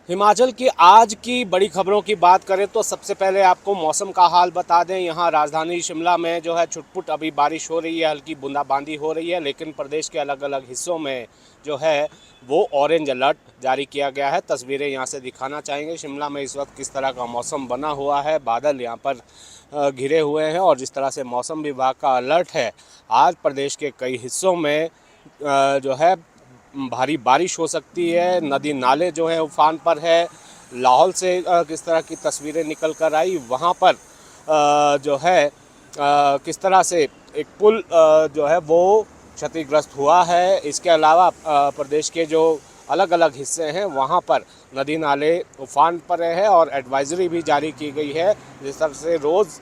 हिमाचल की आज की बड़ी खबरों की बात करें तो सबसे पहले आपको मौसम का हाल बता दें। यहाँ राजधानी शिमला में जो है छुटपुट अभी बारिश हो रही है, हल्की बूंदाबांदी हो रही है, लेकिन प्रदेश के अलग अलग हिस्सों में जो है वो ऑरेंज अलर्ट जारी किया गया है। तस्वीरें यहाँ से दिखाना चाहेंगे शिमला में इस वक्त किस तरह का मौसम बना हुआ है। बादल यहाँ पर घिरे हुए हैं और जिस तरह से मौसम विभाग का अलर्ट है, आज प्रदेश के कई हिस्सों में जो है भारी बारिश हो सकती है। नदी नाले जो है उफान पर है। लाहौल से किस तरह की तस्वीरें निकल कर आई, वहाँ पर जो है किस तरह से एक पुल जो है वो क्षतिग्रस्त हुआ है। इसके अलावा प्रदेश के जो अलग अलग हिस्से हैं वहाँ पर नदी नाले उफान पर है और एडवाइजरी भी जारी की गई है। जिस तरह से रोज़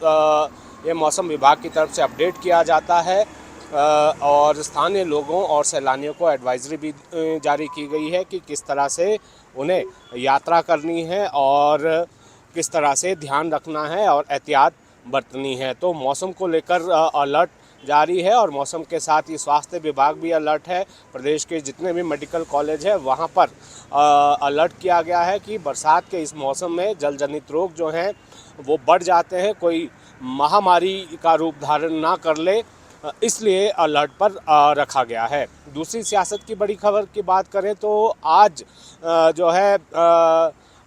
ये मौसम विभाग की तरफ से अपडेट किया जाता है और स्थानीय लोगों और सैलानियों को एडवाइजरी भी जारी की गई है कि किस तरह से उन्हें यात्रा करनी है और किस तरह से ध्यान रखना है और एहतियात बरतनी है। तो मौसम को लेकर अलर्ट जारी है और मौसम के साथ ही स्वास्थ्य विभाग भी अलर्ट है। प्रदेश के जितने भी मेडिकल कॉलेज है वहाँ पर अलर्ट किया गया है कि बरसात के इस मौसम में जल जनित रोग जो हैं वो बढ़ जाते हैं, कोई महामारी का रूप धारण ना कर ले, इसलिए अलर्ट पर रखा गया है। दूसरी सियासत की बड़ी खबर की बात करें तो आज जो है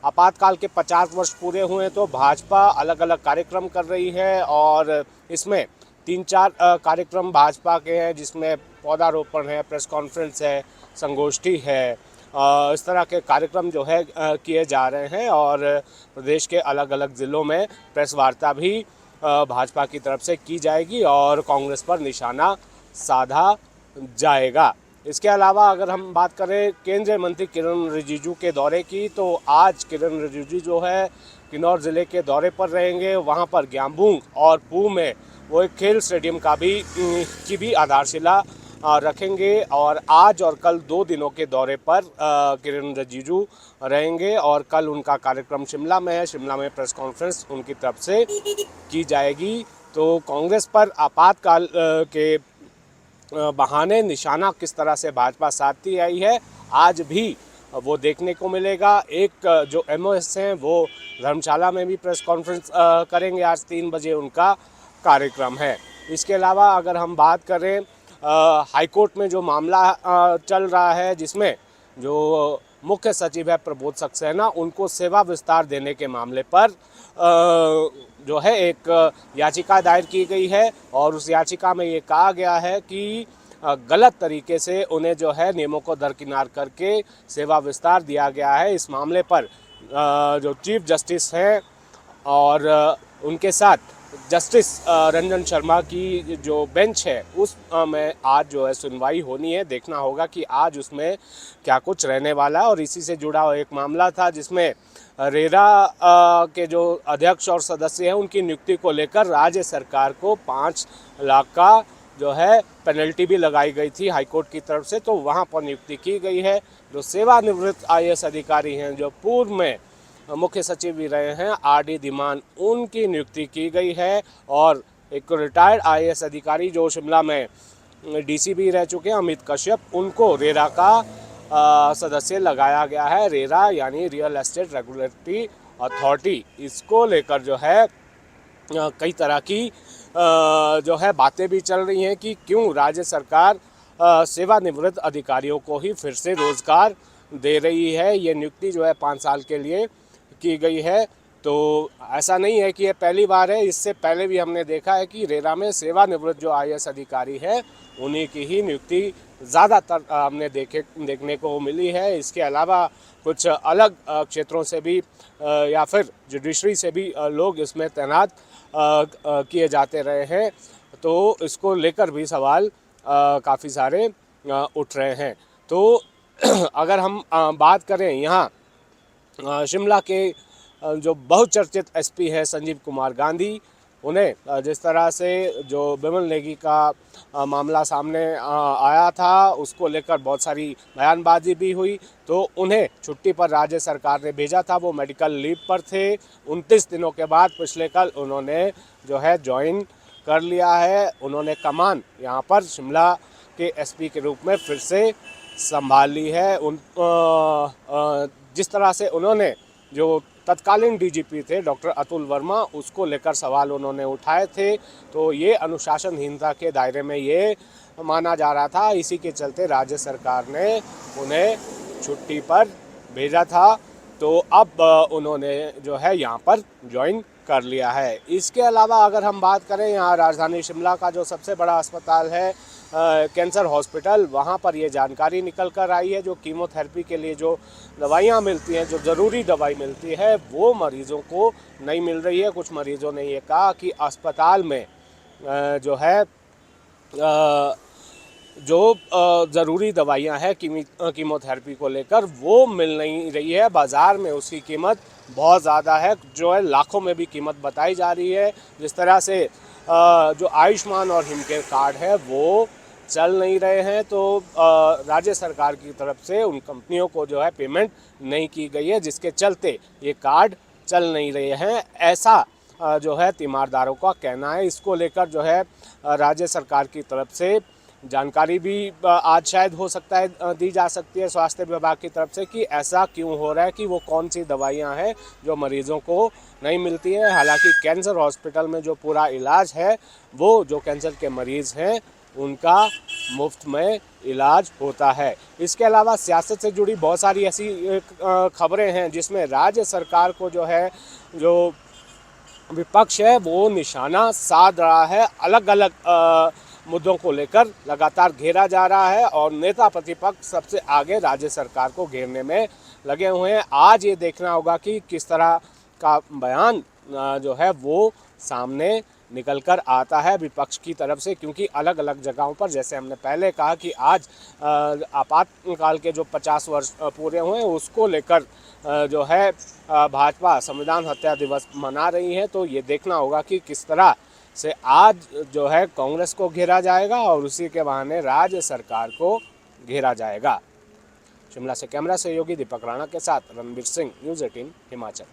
आपातकाल के 50 वर्ष पूरे हुए तो भाजपा अलग अलग कार्यक्रम कर रही है और इसमें 3-4 कार्यक्रम भाजपा के हैं, जिसमें पौधारोपण है, प्रेस कॉन्फ्रेंस है, संगोष्ठी है। इस तरह के कार्यक्रम जो है किए जा रहे हैं और प्रदेश के अलग अलग ज़िलों में प्रेस वार्ता भी भाजपा की तरफ से की जाएगी और कांग्रेस पर निशाना साधा जाएगा। इसके अलावा अगर हम बात करें केंद्रीय मंत्री किरण रिजिजू के दौरे की, तो आज किरण रिजिजू जो है किन्नौर ज़िले के दौरे पर रहेंगे। वहां पर ग्यामबूंग और पू में वो एक खेल स्टेडियम की भी आधारशिला रखेंगे और आज और कल 2 दिनों के दौरे पर किरण रिजिजू रहेंगे और कल उनका कार्यक्रम शिमला में है। शिमला में प्रेस कॉन्फ्रेंस उनकी तरफ से की जाएगी। तो कांग्रेस पर आपातकाल के बहाने निशाना किस तरह से भाजपा साधती आई है, आज भी वो देखने को मिलेगा। एक जो एमओएस हैं वो धर्मशाला में भी प्रेस कॉन्फ्रेंस करेंगे। आज 3 बजे उनका कार्यक्रम है। इसके अलावा अगर हम बात करें हाईकोर्ट में जो मामला चल रहा है, जिसमें जो मुख्य सचिव है प्रबोध सक्सेना, उनको सेवा विस्तार देने के मामले पर जो है एक याचिका दायर की गई है और उस याचिका में ये कहा गया है कि गलत तरीके से उन्हें जो है नियमों को दरकिनार करके सेवा विस्तार दिया गया है। इस मामले पर जो चीफ जस्टिस हैं और उनके साथ जस्टिस रंजन शर्मा की जो बेंच है उस में आज जो है सुनवाई होनी है। देखना होगा कि आज उसमें क्या कुछ रहने वाला है। और इसी से जुड़ा हुआ एक मामला था जिसमें रेरा के जो अध्यक्ष और सदस्य हैं उनकी नियुक्ति को लेकर राज्य सरकार को 5 लाख का जो है पेनल्टी भी लगाई गई थी हाईकोर्ट की तरफ से, तो वहां पर नियुक्ति की गई है। जो सेवानिवृत्त आईएएस अधिकारी हैं, जो पूर्व में मुख्य सचिव भी रहे हैं आरडी धीमान, उनकी नियुक्ति की गई है। और एक रिटायर्ड आईएएस अधिकारी जो शिमला में डीसी भी रह चुके हैं अमित कश्यप, उनको रेरा का सदस्य लगाया गया है। रेरा यानी रियल एस्टेट रेगुलेटरी अथॉरिटी, इसको लेकर जो है कई तरह की जो है बातें भी चल रही हैं कि क्यों राज्य सरकार सेवानिवृत्त अधिकारियों को ही फिर से रोजगार दे रही है। ये नियुक्ति जो है 5 साल के लिए की गई है। तो ऐसा नहीं है कि ये पहली बार है, इससे पहले भी हमने देखा है कि रेरा में सेवानिवृत्त जो आईएएस अधिकारी है उन्हीं की ही नियुक्ति ज़्यादातर हमने देखने को मिली है। इसके अलावा कुछ अलग क्षेत्रों से भी या फिर जुडिशरी से भी लोग इसमें तैनात किए जाते रहे हैं। तो इसको लेकर भी सवाल काफ़ी सारे उठ रहे हैं। तो अगर हम बात करें यहाँ शिमला के जो बहुचर्चित एसपी है संजीव कुमार गांधी, उन्हें जिस तरह से जो बिमल नेगी का मामला सामने आया था उसको लेकर बहुत सारी बयानबाजी भी हुई, तो उन्हें छुट्टी पर राज्य सरकार ने भेजा था। वो मेडिकल लीव पर थे। 29 दिनों के बाद पिछले कल उन्होंने जो है ज्वाइन कर लिया है। उन्होंने कमान यहाँ पर शिमला के एसपी के रूप में फिर से संभाल ली है। जिस तरह से उन्होंने जो तत्कालीन डीजीपी थे डॉक्टर अतुल वर्मा, उसको लेकर सवाल उन्होंने उठाए थे, तो ये अनुशासनहीनता के दायरे में ये माना जा रहा था। इसी के चलते राज्य सरकार ने उन्हें छुट्टी पर भेजा था। तो अब उन्होंने जो है यहाँ पर ज्वाइन कर लिया है। इसके अलावा अगर हम बात करें, यहाँ राजधानी शिमला का जो सबसे बड़ा अस्पताल है कैंसर हॉस्पिटल, वहाँ पर ये जानकारी निकल कर आई है, जो कीमोथेरेपी के लिए जो दवाइयाँ मिलती हैं, जो ज़रूरी दवाई मिलती है, वो मरीज़ों को नहीं मिल रही है। कुछ मरीज़ों ने ये कहा कि अस्पताल में जो है जो ज़रूरी दवाइयाँ हैं कीमोथेरेपी को लेकर, वो मिल नहीं रही है। बाज़ार में उसकी कीमत बहुत ज़्यादा है, जो है लाखों में भी कीमत बताई जा रही है। जिस तरह से जो आयुष्मान और हिमकेयर कार्ड है वो चल नहीं रहे हैं, तो राज्य सरकार की तरफ से उन कंपनियों को जो है पेमेंट नहीं की गई है, जिसके चलते ये कार्ड चल नहीं रहे हैं, ऐसा जो है तीमारदारों का कहना है। इसको लेकर जो है राज्य सरकार की तरफ से जानकारी भी आज शायद हो सकता है दी जा सकती है स्वास्थ्य विभाग की तरफ से, कि ऐसा क्यों हो रहा है, कि वो कौन सी दवाइयां हैं जो मरीजों को नहीं मिलती हैं। हालांकि कैंसर हॉस्पिटल में जो पूरा इलाज है, वो जो कैंसर के मरीज़ हैं उनका मुफ्त में इलाज होता है। इसके अलावा सियासत से जुड़ी बहुत सारी ऐसी खबरें हैं जिसमें राज्य सरकार को जो है, जो विपक्ष है, वो निशाना साध रहा है। अलग अलग मुद्दों को लेकर लगातार घेरा जा रहा है और नेता प्रतिपक्ष सबसे आगे राज्य सरकार को घेरने में लगे हुए हैं। आज ये देखना होगा कि किस तरह का बयान जो है वो सामने निकल कर आता है विपक्ष की तरफ से, क्योंकि अलग अलग जगहों पर, जैसे हमने पहले कहा कि आज आपातकाल के जो 50 वर्ष पूरे हुए हैं, उसको लेकर जो है भाजपा संविधान हत्या दिवस मना रही है। तो ये देखना होगा कि किस तरह से आज जो है कांग्रेस को घेरा जाएगा और उसी के बहाने राज्य सरकार को घेरा जाएगा। शिमला से कैमरा सहयोगी दीपक राणा के साथ रणबीर सिंह, न्यूज़ 18 हिमाचल।